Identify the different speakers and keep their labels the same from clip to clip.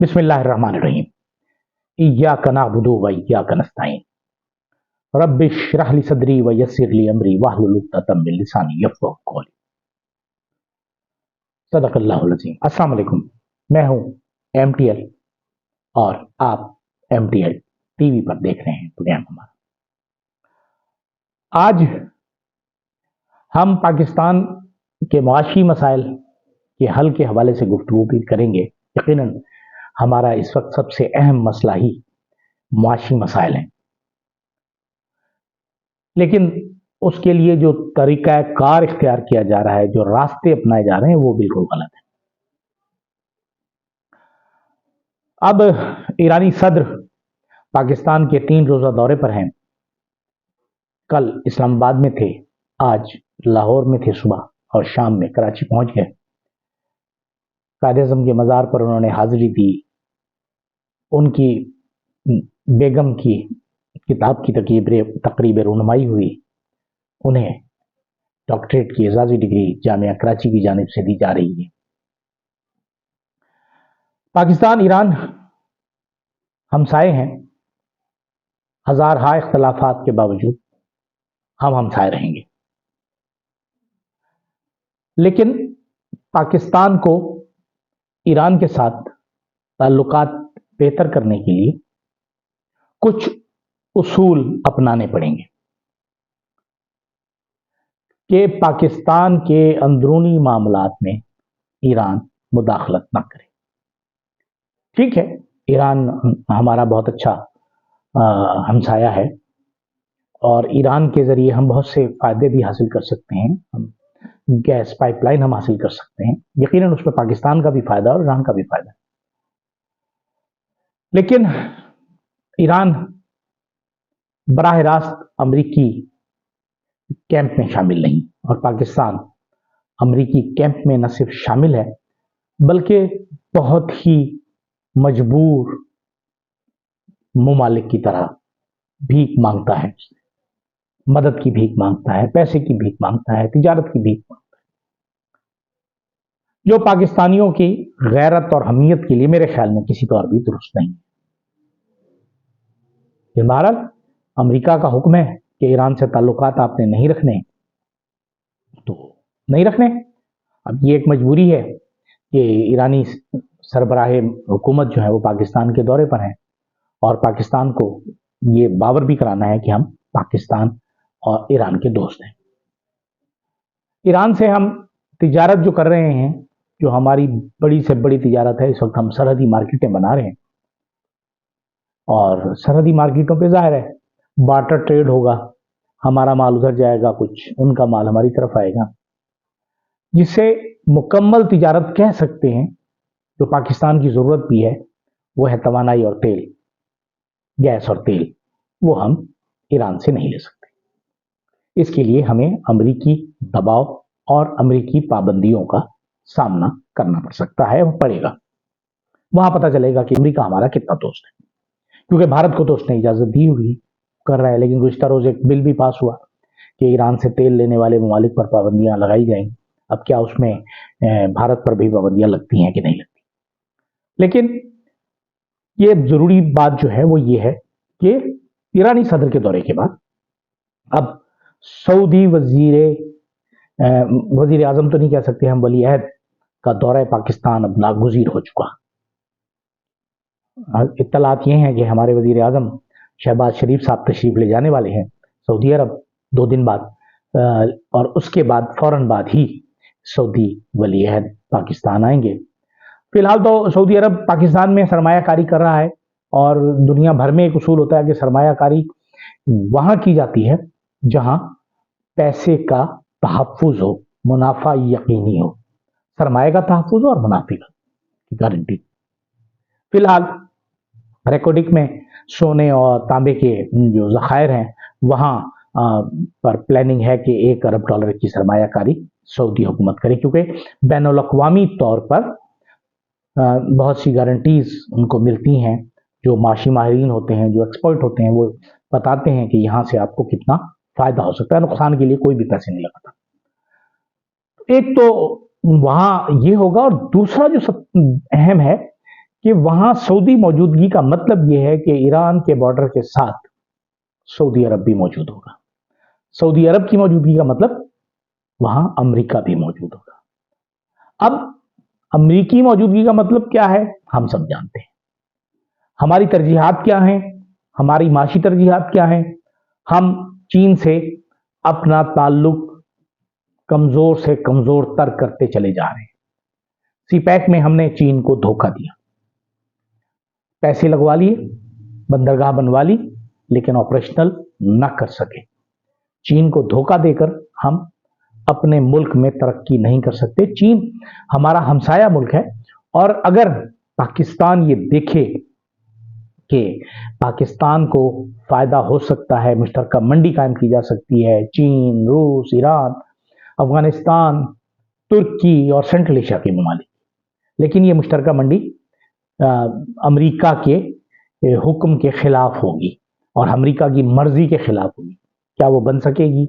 Speaker 1: बिस्मिल्लाहिर्रहमानिर्रहीम। इय्याक नअबुदु व इय्याक नस्तईन। रब्बि इश्रह ली सदरी व यस्सिर ली अमरी वहलुल उक़दतम मिन लिसानी यफ़क़हू क़ौली। सदक़ल्लाहुल अज़ीम। अस्सलाम वालेकुम। मैं हूं एमटीएल और आप एमटीएल टीवी पर देख रहे हैं प्रोग्राम हमारा। आज हम पाकिस्तान के मुआशी मसाइल के हल के हवाले से गुफ्तगू भी करेंगे। यकीनन हमारा इस वक्त सबसे अहम मसला ही मुआशी मसाइल हैं, लेकिन उसके लिए जो तरीका कार इख्तियार किया जा रहा है, जो रास्ते अपनाए जा रहे हैं, वो बिल्कुल गलत है। अब ईरानी सदर पाकिस्तान के 3 रोज़ा दौरे पर हैं। कल इस्लामाबाद में थे, आज लाहौर में थे सुबह, और शाम में कराची पहुंच गए। कायद-ए-आज़म के मज़ार पर उन्होंने हाजिरी दी। उनकी बेगम की किताब की तकरीब रुनमाई हुई। उन्हें डॉक्टरेट की एजाज़ी डिग्री जामिया कराची की जानिब से दी जा रही है। पाकिस्तान ईरान हमसाए हैं। हज़ारहा इख्तलाफात के बावजूद हम हमसाए रहेंगे, लेकिन पाकिस्तान को ईरान के साथ ताल्लुकात बेहतर करने के लिए कुछ उसूल अपनाने पड़ेंगे कि पाकिस्तान के अंदरूनी मामलात में ईरान मुदाखलत ना करे। ठीक है, ईरान हमारा बहुत अच्छा हमसाया है और ईरान के ज़रिए हम बहुत से फ़ायदे भी हासिल कर सकते हैं। हम गैस पाइपलाइन हम हासिल कर सकते हैं। यकीनन उसमें पाकिस्तान का भी फ़ायदा और ईरान का भी फ़ायदा है, लेकिन ईरान बराह रास्त अमरीकी कैंप में शामिल नहीं, और पाकिस्तान अमरीकी कैंप में न सिर्फ शामिल है बल्कि बहुत ही मजबूर मुमालिक की तरह भीख मांगता है, मदद की भीख मांगता है, पैसे की भीख मांगता है, तिजारत की भीख मांगता है, जो पाकिस्तानियों की गैरत और हमीयत के लिए मेरे ख्याल में किसी तौर भी दुरुस्त नहीं। बहरहाल अमेरिका का हुक्म है कि ईरान से ताल्लुकात आपने नहीं रखने तो नहीं रखने। अब ये एक मजबूरी है कि ईरानी सरबराह हुकूमत जो है वो पाकिस्तान के दौरे पर हैं, और पाकिस्तान को ये बावर भी कराना है कि हम पाकिस्तान और ईरान के दोस्त हैं। ईरान से हम तिजारत जो कर रहे हैं, जो हमारी बड़ी से बड़ी तिजारत है, इस वक्त हम सरहदी मार्केटें बना रहे हैं, और सरहदी मार्केटों पे जाहिर है बार्टर ट्रेड होगा। हमारा माल उधर जाएगा, कुछ उनका माल हमारी तरफ आएगा, जिससे मुकम्मल तिजारत कह सकते हैं। जो पाकिस्तान की ज़रूरत भी है वो है तवानाई और तेल, गैस और तेल, वो हम ईरान से नहीं ले सकते। इसके लिए हमें अमरीकी दबाव और अमरीकी पाबंदियों का सामना करना पड़ सकता है, वो पड़ेगा। वहां पता चलेगा कि अमरीका हमारा कितना दोस्त है, क्योंकि भारत को तो उसने इजाज़त दी हुई कर रहा है। लेकिन गुज़िश्ता रोज़ एक बिल भी पास हुआ कि ईरान से तेल लेने वाले ममालिक पर पाबंदियां लगाई जाएंगी। अब क्या उसमें भारत पर भी पाबंदियां लगती हैं कि नहीं लगती? लेकिन ये ज़रूरी बात जो है वो ये है कि ईरानी सदर के दौरे के बाद अब सऊदी वजीर आज़म तो नहीं कह सकते हम, वली अहद का दौरा पाकिस्तान अब नागुज़ीर हो चुका। इत्तलात ये हैं कि हमारे वजीर आज़म शहबाज शरीफ साहब तशरीफ ले जाने वाले हैं सऊदी अरब 2 दिन बाद, और उसके बाद फौरन बाद ही सऊदी वली अहद पाकिस्तान आएंगे। फिलहाल तो सऊदी अरब पाकिस्तान में सरमायाकारी कर रहा है, और दुनिया भर में एक उसूल होता है कि सरमायाकारी वहां की जाती है जहां पैसे का तहफ़्फ़ुज़ हो, मुनाफा यकीनी हो, सरमाए का तहफ़्फ़ुज़ और मुनाफे की गारंटी। फिलहाल रेकोडिक में सोने और तांबे के जो ज़खायर हैं वहां पर प्लानिंग है कि $1 अरब की सरमायाकारी सऊदी हुकूमत करे, क्योंकि बैनुल-अक़वामी तौर पर बहुत सी गारंटीज उनको मिलती हैं। जो माशी माहिरीन होते हैं, जो एक्सपर्ट होते हैं, वो बताते हैं कि यहाँ से आपको कितना फायदा हो सकता है, नुकसान के लिए कोई भी पैसे नहीं लगाता। एक तो वहां ये होगा, और दूसरा जो सब अहम है کہ وہاں سعودی موجودگی کا مطلب یہ ہے کہ ایران کے بارڈر کے ساتھ سعودی عرب بھی موجود ہوگا. سعودی عرب کی موجودگی کا مطلب وہاں امریکہ بھی موجود ہوگا. اب امریکی موجودگی کا مطلب کیا ہے ہم سب جانتے ہیں. ہماری ترجیحات کیا ہیں, ہماری معاشی ترجیحات کیا ہیں. ہم چین سے اپنا تعلق کمزور سے کمزور تر کرتے چلے جا رہے ہیں. سی پیک میں ہم نے چین کو دھوکہ دیا, پیسے لگوا لیے, بندرگاہ بنوا لی, لیکن آپریشنل نہ کر سکے. چین کو دھوکہ دے کر ہم اپنے ملک میں ترقی نہیں کر سکتے. چین ہمارا ہمسایہ ملک ہے, اور اگر پاکستان یہ دیکھے کہ پاکستان کو فائدہ ہو سکتا ہے, مشترکہ منڈی قائم کی جا سکتی ہے, چین, روس, ایران, افغانستان, ترکی اور سینٹرل ایشیا کے ممالک, لیکن یہ مشترکہ منڈی امریکہ کے حکم کے خلاف ہوگی اور امریکہ کی مرضی کے خلاف ہوگی, کیا وہ بن سکے گی؟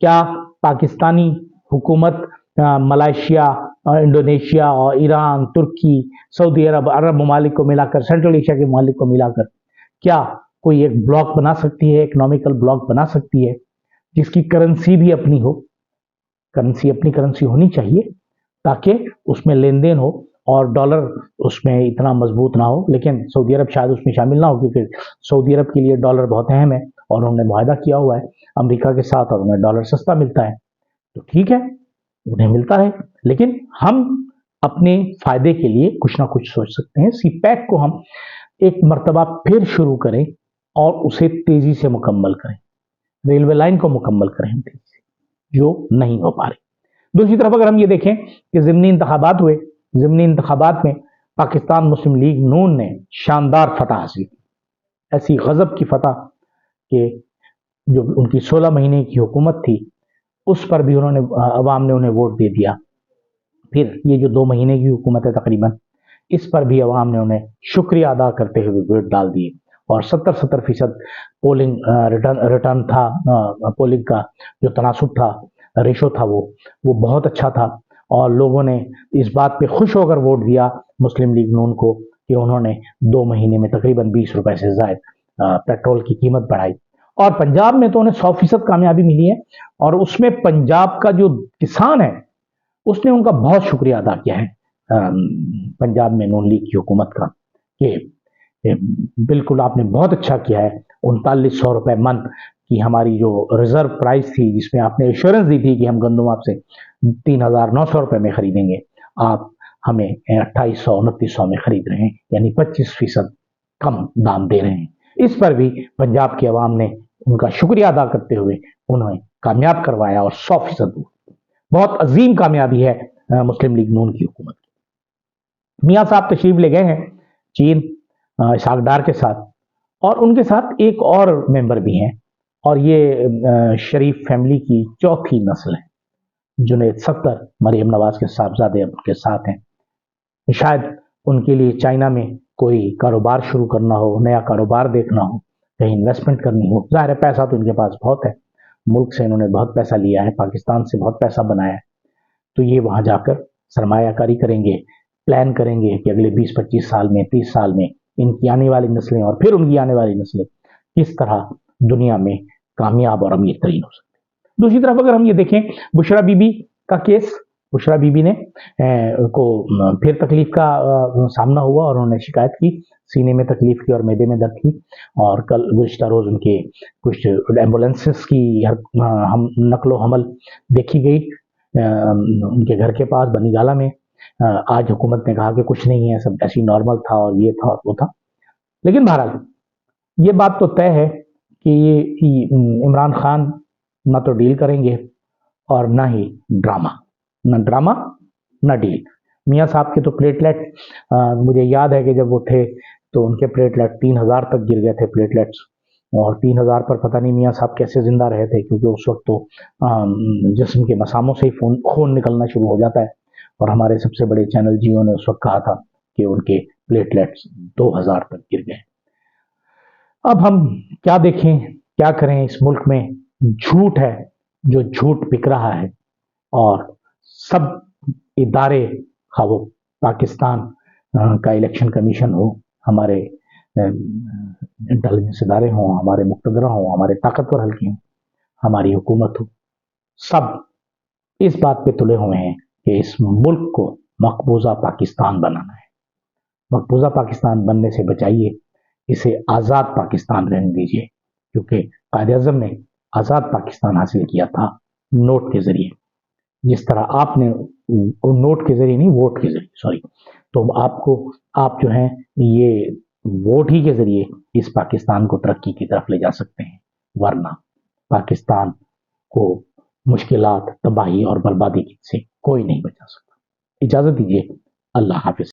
Speaker 1: کیا پاکستانی حکومت ملائیشیا, انڈونیشیا اور ایران, ترکی, سعودی عرب, عرب ممالک کو ملا کر, سینٹرل ایشیا کے ممالک کو ملا کر کیا کوئی ایک بلاک بنا سکتی ہے, اکنامیکل بلاک بنا سکتی ہے جس کی کرنسی بھی اپنی ہو؟ کرنسی اپنی کرنسی ہونی چاہیے تاکہ اس میں لین دین ہو اور ڈالر اس میں اتنا مضبوط نہ ہو. لیکن سعودی عرب شاید اس میں شامل نہ ہو, کیونکہ سعودی عرب کے لیے ڈالر بہت اہم ہے اور انہوں نے معاہدہ کیا ہوا ہے امریکہ کے ساتھ, اور انہیں ڈالر سستا ملتا ہے. تو ٹھیک ہے, انہیں ملتا ہے, لیکن ہم اپنے فائدے کے لیے کچھ نہ کچھ سوچ سکتے ہیں. سی پیک کو ہم ایک مرتبہ پھر شروع کریں اور اسے تیزی سے مکمل کریں, ریلوے لائن کو مکمل کریں تیزی سے, جو نہیں ہو پا رہی. دوسری طرف اگر ہم یہ دیکھیں کہ ضمنی انتخابات ہوئے, ضمنی انتخابات میں پاکستان مسلم لیگ نون نے شاندار فتح حاصل کی, ایسی غضب کی فتح کہ جو ان کی 16 مہینے کی حکومت تھی اس پر بھی انہوں نے, عوام نے انہیں ووٹ دے دیا. پھر یہ جو 2 مہینے کی حکومت ہے تقریباً, اس پر بھی عوام نے انہیں شکریہ ادا کرتے ہوئے ووٹ ڈال دیے, اور 70% پولنگ ریٹرن تھا, پولنگ کا جو تناسب تھا, ریشو تھا, وہ بہت اچھا تھا, اور لوگوں نے اس بات پہ خوش ہو کر ووٹ دیا مسلم لیگ نون کو کہ انہوں نے 2 مہینے میں تقریباً 20 روپے سے زائد پیٹرول کی قیمت بڑھائی. اور پنجاب میں تو انہیں 100% کامیابی ملی ہے, اور اس میں پنجاب کا جو کسان ہے اس نے ان کا بہت شکریہ ادا کیا ہے پنجاب میں نون لیگ کی حکومت کا, کہ بالکل آپ نے بہت اچھا کیا ہے. 3900 روپے من کی ہماری جو ریزرو پرائز تھی, جس میں آپ نے ایشورنس دی تھی کہ ہم گندم آپ سے 3900 روپے میں خریدیں گے, آپ ہمیں 2800 2900 میں خرید رہے ہیں, یعنی 25% کم دام دے رہے ہیں. اس پر بھی پنجاب کی عوام نے ان کا شکریہ ادا کرتے ہوئے انہیں کامیاب کروایا, اور 100% بہت عظیم کامیابی ہے مسلم لیگ نون کی حکومت کی. میاں صاحب تشریف لے گئے ہیں چین اسحاق ڈار کے ساتھ, اور ان کے ساتھ ایک اور ممبر بھی ہیں, اور یہ شریف فیملی کی چوتھی نسل ہے. جنید ستر مریم نواز کے صاحبزادے ان کے ساتھ ہیں. شاید ان کے لیے چائنا میں کوئی کاروبار شروع کرنا ہو, نیا کاروبار دیکھنا ہو, کہیں انویسٹمنٹ کرنی ہو. ظاہر ہے پیسہ تو ان کے پاس بہت ہے, ملک سے انہوں نے بہت پیسہ لیا ہے, پاکستان سے بہت پیسہ بنایا ہے, تو یہ وہاں جا کر سرمایہ کاری کریں گے, پلان کریں گے کہ اگلے 20-25 سال میں, 30 سال میں ان کی آنے والی نسلیں اور پھر ان کی آنے والی نسلیں کس طرح دنیا میں کامیاب اور امیر ترین ہو سکتے. دوسری طرف اگر ہم یہ دیکھیں بشرا بی بی کا کیس, بشرا بی بی نے کو پھر تکلیف کا سامنا ہوا, اور انہوں نے شکایت کی, سینے میں تکلیف کی اور معدے میں درد کی, اور کل گزشتہ روز ان کے کچھ ایمبولینسز کی نقل و حمل دیکھی گئی ان کے گھر کے پاس بنی گالہ میں. آج حکومت نے کہا کہ کچھ نہیں ہے, سب ایسی نارمل تھا, اور یہ تھا اور وہ تھا. لیکن بہرحال یہ بات تو طے ہے کہ یہ عمران خان نہ تو ڈیل کریں گے اور نہ ہی ڈرامہ, نہ ڈرامہ نہ ڈیل. میاں صاحب کے تو پلیٹلیٹ, مجھے یاد ہے کہ جب وہ تھے تو ان کے پلیٹلیٹ 3000 تک گر گئے تھے پلیٹلیٹس, اور 3000 پر پتہ نہیں میاں صاحب کیسے زندہ رہے تھے, کیونکہ اس وقت تو جسم کے مساموں سے ہی خون نکلنا شروع ہو جاتا ہے, اور ہمارے سب سے بڑے چینل جیو نے اس وقت کہا تھا کہ ان کے پلیٹلیٹس 2000 تک گر گئے. اب ہم کیا دیکھیں, کیا کریں, اس ملک میں جھوٹ ہے جو جھوٹ بک رہا ہے, اور سب ادارے, خواہ وہ پاکستان का इलेक्शन कमीशन हो, हमारे इंटेलिजेंस इदारे हों, हमारे मुक़्तदरा हों, हमारे ताकतवर हल्के हों, हमारी हुकूमत हो, सब इस बात पे तुले हुए हैं कि इस मुल्क को मकबूजा पाकिस्तान बनाना है। मकबूजा पाकिस्तान बनने से बचाइए, इसे आज़ाद पाकिस्तान रहने दीजिए, क्योंकि कायद-ए-आज़म ने आज़ाद पाकिस्तान हासिल किया था नोट के ज़रिए। जिस तरह आपने नोट के ज़रिए नहीं, वोट के ज़रिए, सॉरी। तो आप जो हैं ये वोट ही के ज़रिए इस पाकिस्तान को तरक्की की तरफ ले जा सकते हैं, वरना पाकिस्तान को मुश्किलात, तबाही और बर्बादी से कोई नहीं बचा सकता। इजाज़त दीजिए, अल्लाह हाफ़िज़।